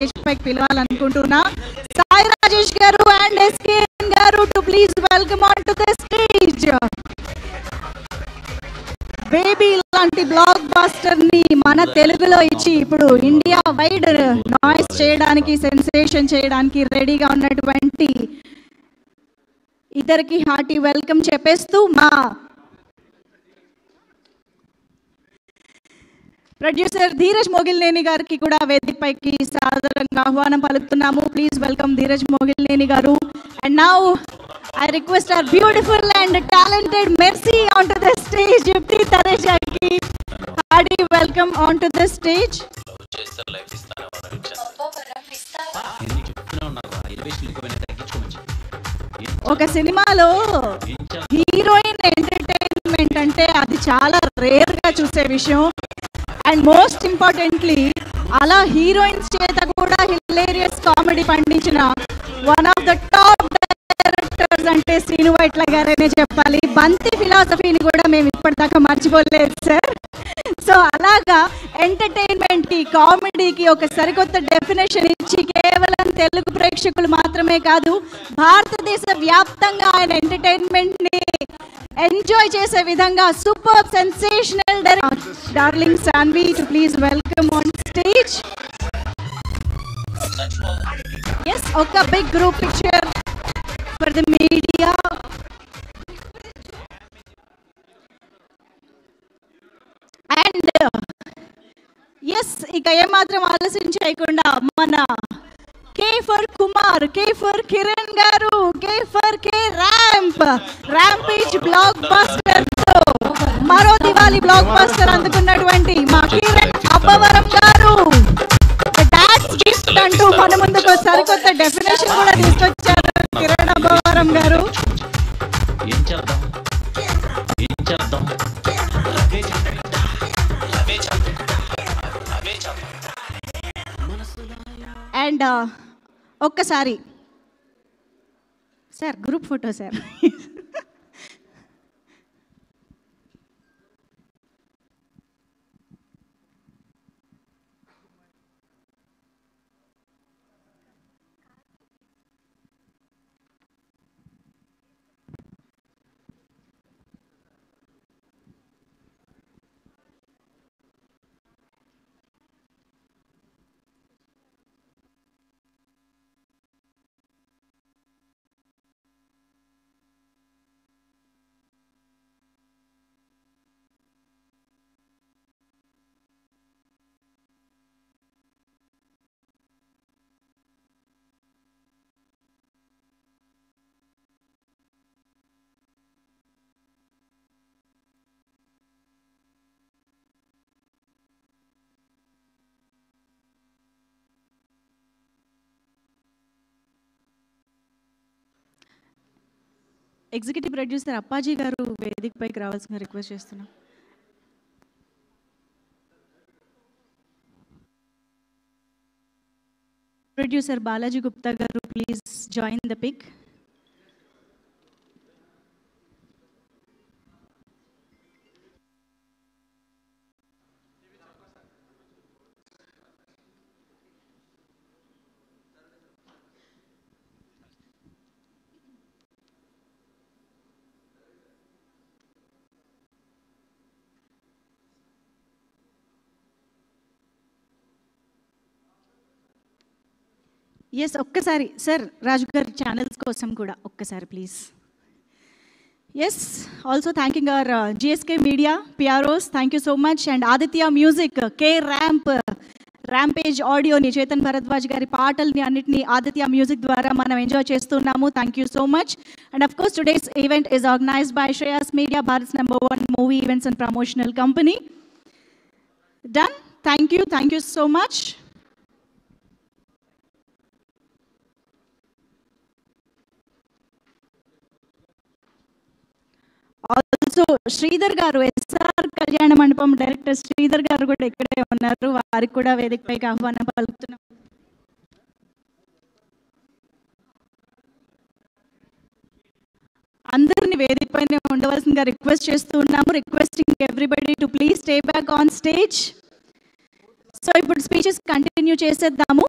Stage పైకి పిలవాలనుకుంటున్నా. సాయి రాజేష్ గారు and SKN గారు to please welcome on to the stage. Baby లాంటి బ్లాక్ బస్టర్ ని మన తెలుగులో ఇచ్చి ఇప్పుడు ఇండియా వైడ్ నాయిస్ చేయడానికి, సెన్సేషన్ చేయడానికి రెడీగా ఉన్నటువంటి ఇద్దరికి హార్టీ వెల్కమ్ చెప్పేస్తూ మా ప్రొడ్యూసర్ ధీరజ్ మోగిల్నేని గారికి కూడా వేదికపైకి సాదరంగా ఆహ్వానం పలుకుతున్నాము. ప్లీజ్ వెల్కమ్ ధీరజ్ మోగిల్నేని గారు. And now I request our beautiful and talented Mercy on to the stage. Yukti తరేజాకి hearty welcome on to the stage. ఒక సినిమాలో హీరోయిన్ ఎంటర్టైన్మెంట్ అంటే అది చాలా రేర్గా చూసే విషయం. అండ్ మోస్ట్ ఇంపార్టెంట్లీ అలా హీరోయిన్స్ చేత కూడా హిలేరియస్ కామెడీ పండించిన one of the top directors అంటే శ్రీను వైట్ల గారనే చెప్పాలి. బంతి ఫిలాసఫీని కూడా మేము ఇప్పటిదాకా మర్చిపోలేదు సార్. సో అలాగా ఎంటర్టైన్మెంట్కి, కామెడీకి ఒక సరికొత్త డెఫినేషన్ ఇచ్చి కేవలం తెలుగు ప్రేక్షకులు మాత్రమే కాదు, భారతదేశ వ్యాప్తంగా ఆయన ఎంటర్టైన్మెంట్ని ఎంజాయ్ చేసే విధంగా super sensational darling Saanvi to please welcome on stage. Yes, ఒక big group picture for the media. And yes, ఇక ఏమాత్రం ఆలస్యం చేయకుండా మన K for Kumar, K for Kiran గారు, K for K rampage blockbuster తో మరో దివాళీ బ్లాక్ బస్టర్ అందుకున్నటువంటి మా కిరణ్ అబ్బవరం గారు డాన్స్ గిఫ్ట్ అంటూ మన ముందుకు సరికొత్త డెఫినేషన్ కూడా తీసుకొచ్చారు కిరణ్ అబ్బవరం గారు. అండ్ ఒక్కసారి sir group photo sir. Executive producer Appaji గారు వేదికపైకి రావాల్సిన రిక్వెస్ట్ చేస్తున్నాం. ప్రొడ్యూసర్ బాలాజీ గుప్తా గారు please join the pic. Yes, ఒక్కసారి సార్ రాజు గారి ఛానల్స్ కోసం కూడా ఒక్కసారి please. Yes, also thanking our GSK media PROs, thank you so much. And Aditya music, K rampage ఆడియోని, చేతన్ భరద్వాజ్ గారి పాటల్ని అన్నిటినీ ఆదిత్య మ్యూజిక్ ద్వారా మనం ఎంజాయ్ చేస్తున్నాము. Thank you so much. And of course today's event is organised by Shreyas media, Bharats #1 movie events and promotional company. Done, thank you so much. Also Sridhar గారు, SR కళ్యాణ మండపం డైరెక్టర్ శ్రీధర్ గారు కూడా ఇక్కడే ఉన్నారు. వారికి కూడా వేదికపైకి ఆహ్వానం పలుకుతున్నాం. అందరిని వేదికపైనే ఉండవలసిందిగా రిక్వెస్ట్ చేస్తూ ఉన్నాము. Requesting everybody to please stay back on stage. So ఇప్పుడు స్పీచెస్ కంటిన్యూ చేసేద్దాము.